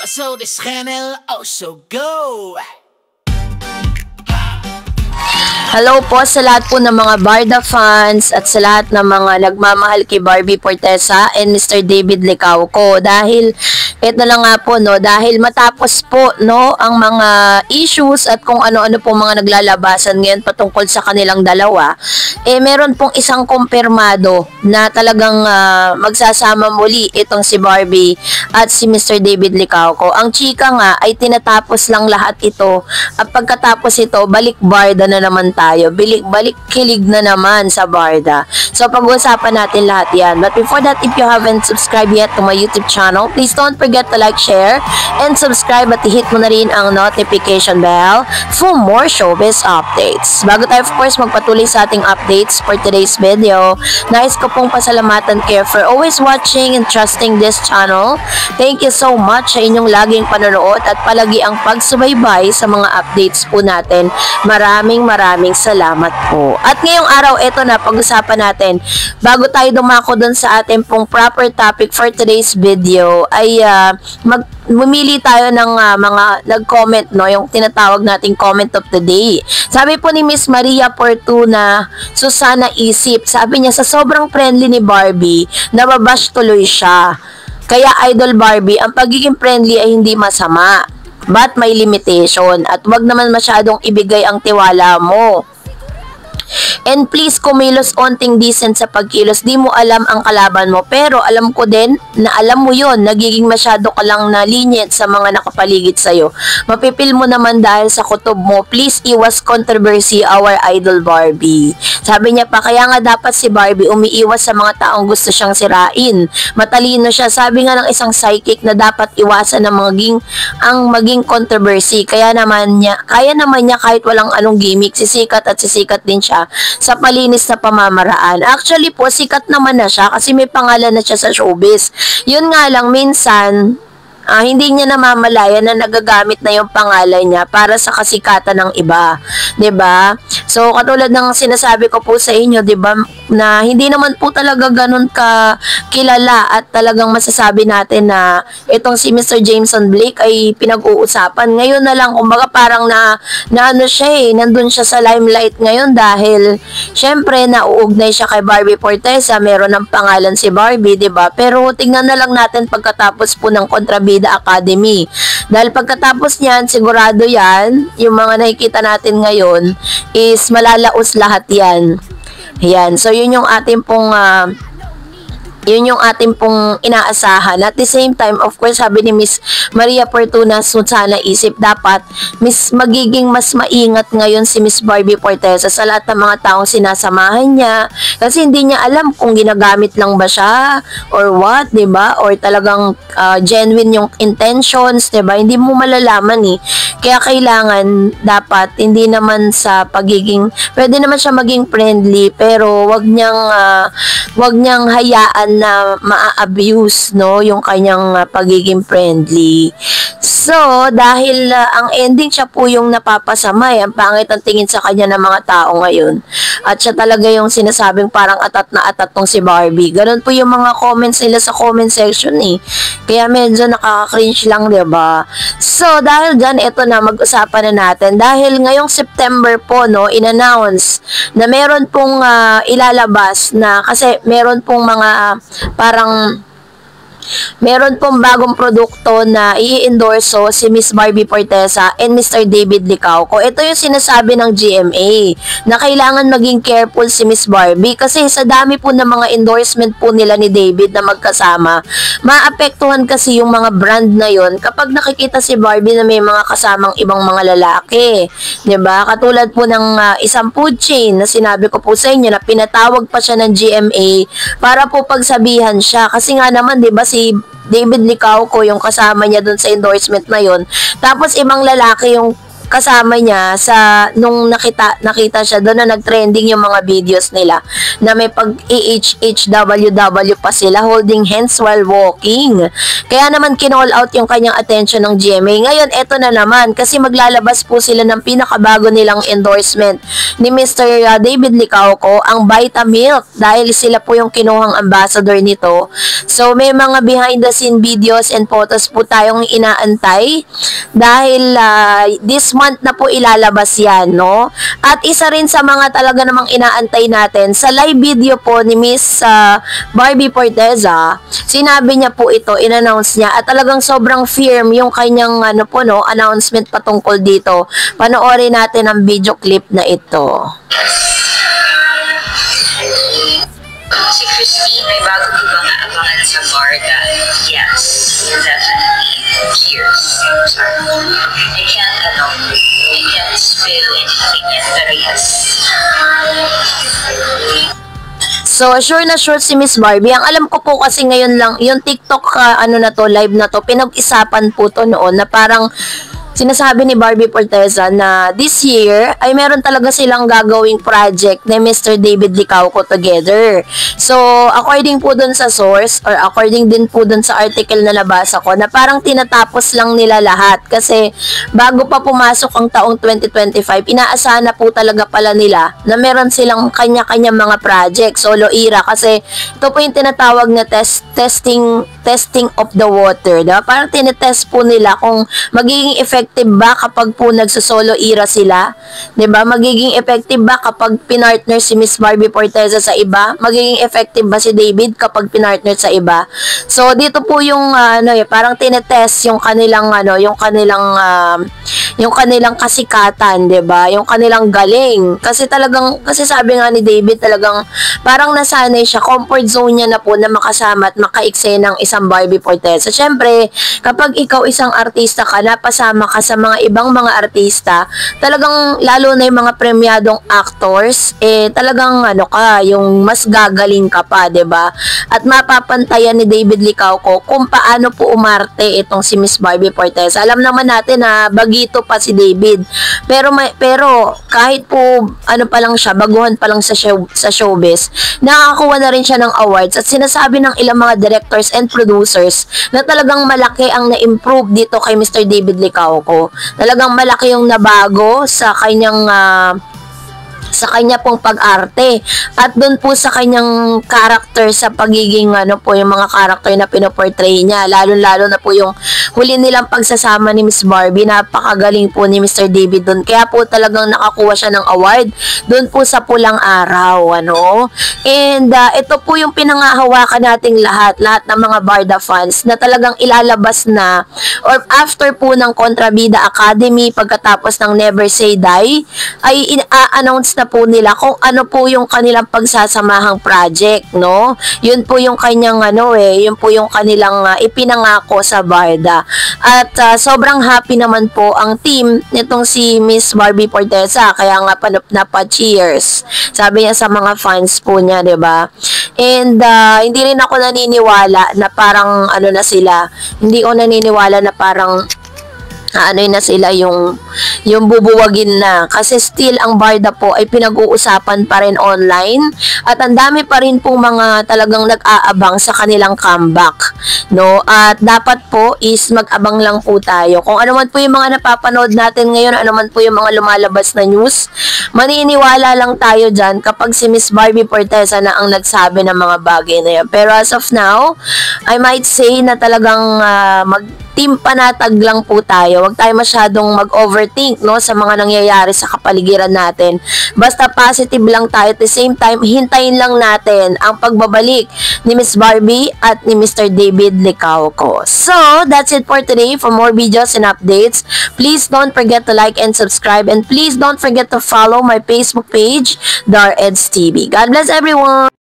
So this channel also go. Hello po sa lahat po ng mga Barda fans at sa lahat ng mga nagmamahal kay Barbie Forteza and Mr. David Licauco. Dahil ito na nga po, no, dahil matapos po, no, ang mga issues at kung ano-ano po mga naglalabasan ngayon patungkol sa kanilang dalawa, meron pong isang kumpirmado na talagang magsasama muli itong si Barbie at si Mr. David Licauco. Ang chika nga ay tinatapos lang lahat ito at pagkatapos ito, balik Barda na naman tayo. Balik kilig na naman sa Barda. So, pag-uusapan natin lahat yan. But before that, if you haven't subscribed yet to my YouTube channel, please don't forget to like, share, and subscribe at i-hit mo na rin ang notification bell for more showbiz updates. Bago tayo, of course, magpatuloy sa ating updates for today's video, nais ko pong pasalamatan kayo for always watching and trusting this channel. Thank you so much sa inyong laging panonood at palagi ang pagsubaybay sa mga updates po natin. Maraming salamat po. At ngayong araw, eto na, pag-usapan natin. Bago tayo dumako dun sa ating pong proper topic for today's video, ay mamili tayo ng mga nag-comment, no? Yung tinatawag nating comment of the day. Sabi po ni Miss Maria Fortuna Susana Isip, sabi niya, sa sobrang friendly ni Barbie, nababash tuloy siya. Kaya Idol Barbie, ang pagiging friendly ay hindi masama. But may limitation at wag naman masyadong ibigay ang tiwala mo. And please, kumilos onting decent sa pagkilos. Di mo alam ang kalaban mo. Pero alam ko din na alam mo yon, nagiging masyado ka lang na lenient sa mga nakapaligid sa'yo. Mapipil mo naman dahil sa kutob mo. Please iwas controversy, our Idol Barbie. Sabi niya pa, kaya nga dapat si Barbie umiiwas sa mga taong gusto siyang sirain. Matalino siya. Sabi nga ng isang psychic na dapat iwasan ang maging controversy. Kaya naman niya kahit walang anong gimmick, sisikat din siya sa palinis na pamamaraan. Actually po, sikat naman na siya kasi may pangalan na siya sa showbiz. Yun nga lang, minsan, hindi niya namamalayan na nagagamit na yung pangalan niya para sa kasikatan ng iba. 'Di ba? So, katulad ng sinasabi ko po sa inyo, 'di ba, na hindi naman po talaga ganun ka kilala at talagang masasabi natin na itong si Mr. Jameson Blake ay pinag-uusapan. Ngayon na lang, kumbaga parang na ano siya nandun siya sa limelight ngayon dahil syempre nauugnay siya kay Barbie Forteza, meron ng pangalan si Barbie, 'di ba? Pero tingnan na lang natin pagkatapos po ng Kontrabida Academy. Dahil pagkatapos niyan, sigurado yan, yung mga nakikita natin ngayon is malalaos lahat yan. Yan. So, yun yung ating pong inaasahan. At the same time, of course, sabi ni Miss Maria Fortuna Susana Isip, dapat magiging mas maingat ngayon si Miss Barbie Forteza sa lahat ng mga taong sinasamahan niya. Kasi hindi niya alam kung ginagamit lang ba siya or what, diba? Or talagang genuine yung intentions, diba? Hindi mo malalaman Kaya kailangan, dapat, hindi naman sa pwede naman siya maging friendly, pero wag niyang hayaan na ma-abuse, no, yung kanyang pagiging friendly. So, dahil ang ending siya po yung napapasama, ang pangit ang tingin sa kanya ng mga tao ngayon. At siya talaga yung sinasabing parang atat na atat tong si Barbie. Ganun po yung mga comments nila sa comment section Kaya medyo nakaka-cringe lang, diba? So, dahil dyan, ito na, mag-usapan na natin. Dahil ngayong September po, no, in-announce na meron pong ilalabas na, kasi meron pong mga meron pong bagong produkto na i-endorso si Miss Barbie Forteza and Mr. David Licauco. Ito yung sinasabi ng GMA na kailangan maging careful si Miss Barbie kasi sa dami po ng mga endorsement po nila ni David na magkasama, maapektuhan kasi yung mga brand na yon kapag nakikita si Barbie na may mga kasamang ibang mga lalaki. 'Di ba? Katulad po ng isang food chain na sinabi ko po sa inyo na pinatawag pa siya ng GMA para po pagsabihan siya kasi nga naman, 'di ba, si David Licauco yung kasama niya dun sa endorsement na yon. Tapos ibang lalaki yung kasama niya sa nung nakita siya doon na nagtrending yung mga videos nila na may pag-HHWW pa sila holding hands while walking. Kaya naman kinall out yung kanyang attention ng GMA. Ngayon, eto na naman kasi maglalabas po sila ng pinakabago nilang endorsement ni Mr. David Licauco, ang Vitamilk, dahil sila po yung kinuhang ambassador nito. So, may mga behind the scene videos and photos po tayong inaantay dahil this month na po ilalabas yan, no? At isa rin sa mga talaga namang inaantay natin, sa live video po ni Miss Barbie Forteza, sinabi niya po ito, in-announce niya, at talagang sobrang firm yung kanyang announcement patungkol dito. Panoorin natin ang video clip na ito. Si Christine, may bago po bang aabangan sa Barda? Yes, definitely. Cheers. Sorry. I can't spill anything yet, pero yes. So, sure na sure si Miss Barbie. Ang alam ko po kasi ngayon lang, yung TikTok live na to, pinag-isapan po to noon na parang sinasabi ni Barbie Forteza na this year ay meron talaga silang gagawing project ni Mr. David Licauco together. So, according po dun sa source or according din po dun sa article na nabasa ko na parang tinatapos lang nila lahat kasi bago pa pumasok ang taong 2025, inaasahan na po talaga pala nila na meron silang kanya-kanya mga project, solo era, kasi ito po yung tinatawag na testing of the water. Diba? Parang tinetest po nila kung magiging effective ba kapag po nagsosolo era sila? 'Di ba? Magiging effective ba kapag pinartner si Miss Barbie Forteza sa iba? Magiging effective ba si David kapag pinartner sa iba? So dito po yung parang tinetest yung kanilang yung kanilang kasikatan, 'di ba? Yung kanilang galing. Kasi sabi nga ni David, talagang parang nasanay siya, comfort zone niya na po na makasama at makaikse ng isang Barbie Forteza. Syempre, kapag ikaw isang artista ka, napasama ka sa mga ibang mga artista, talagang lalo na yung mga premyadong actors, talagang yung mas gagaling ka pa, 'di ba? At mapapantayan ni David Licauco kung paano po umarte itong si Miss Barbie Forteza. Alam naman natin na bagito pa si David. Pero kahit po pa lang siya, baguhan pa lang sa showbiz, nakakuha na rin siya ng awards at sinasabi ng ilang mga directors and producers na talagang malaki ang na-improve dito kay Mr. David Licauco. Talagang malaki yung nabago sa kanya pong pag-arte at doon po sa kanyang character sa pagiging yung mga character na pinoportray niya, lalo na po yung huli nilang pagsasama ni Miss Barbie. Napakagaling po ni Mr. David doon, kaya po talagang nakakuha siya ng award doon po sa Pulang Araw, and ito po yung pinangahawakan nating lahat ng mga Barda fans na talagang ilalabas na or after po ng Kontrabida Academy, pagkatapos ng Never Say Die, ay i-announce na po nila kung ano po yung kanilang pagsasamahang project, Yun po yung kanyang yun po yung kanilang ipinangako sa Barda. At sobrang happy naman po ang team nitong si Miss Barbie Forteza, kaya nga cheers. Sabi niya sa mga fans po niya, 'di ba? And hindi rin ako naniniwala na parang na sila. Hindi ko naniniwala na parang na sila yung bubuwagin na, kasi still ang Barda po ay pinag-uusapan pa rin online at ang dami pa rin pong mga talagang nag-aabang sa kanilang comeback, at dapat po is mag-abang lang po tayo kung ano man po yung mga napapanood natin ngayon, ano man po yung mga lumalabas na news. Maniniwala lang tayo dyan kapag si Miss Barbie Forteza na ang nagsabi ng mga bagay na yan. Pero as of now, I might say na talagang team panatag lang po tayo. Huwag tayo masyadong mag-overthink sa mga nangyayari sa kapaligiran natin. Basta positive lang tayo. At the same time, hintayin lang natin ang pagbabalik ni Miss Barbie at ni Mr. David Licauco. So, that's it for today. For more videos and updates, please don't forget to like and subscribe, and please don't forget to follow my Facebook page, Dar Eds TV. God bless everyone!